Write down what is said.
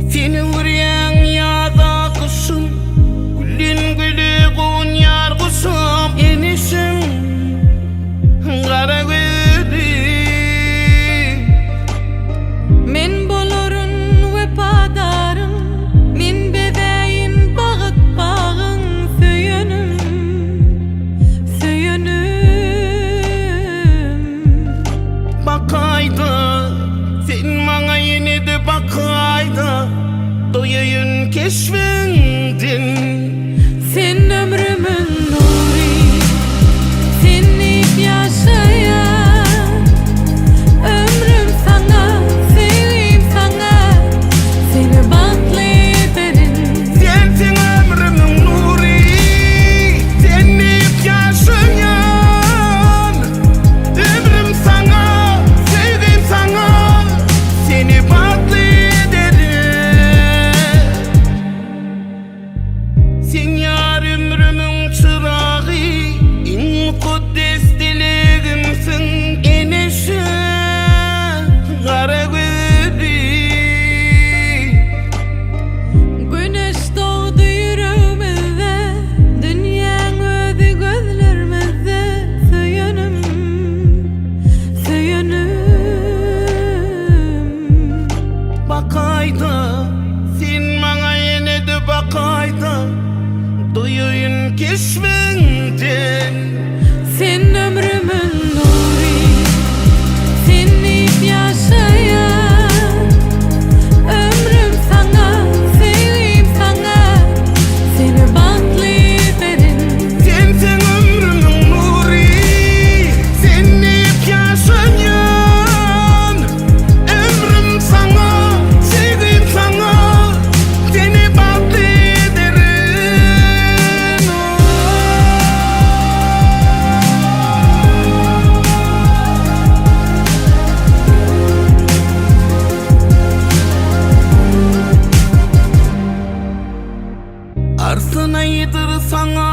Seni vuryan yada kuşum, gülün gülü gun yar kuşum. Enişim kara gözlü, men bolorun vefadarın, men bedeyin bağıt bağın. Söyönüm, söyönüm. bakaydı sen bana yine de bakaydı, doyuyun keşfendin. Sen ömrümün nuri, senip yaşayan. Ömrüm sana, seveyim sana, seni batlı ederim. Sensin ömrümün nuri, senip yaşayan. Ömrüm sana, sevdim sana, seni batlı ederim. Sen yar ömrümün çırağı, en mukaddes dileğimsin. Enişim kara gözlü, Güneş doğdu yüreğimizde, dünyanın özü gözlerimizde. Söyönüm, söyönüm. bakaydı sen bana yine de bakaydı, doyuyun keşfendin. Sen ömrümün nuri, senip yaşayan. Ömrüm sana, seveyim sana, seni batlı ederim. Sensin ömrümün nuri, senip yaşayan. Ömrüm sana, sevdim sana, seni batlı ederim. Arsana yedir sana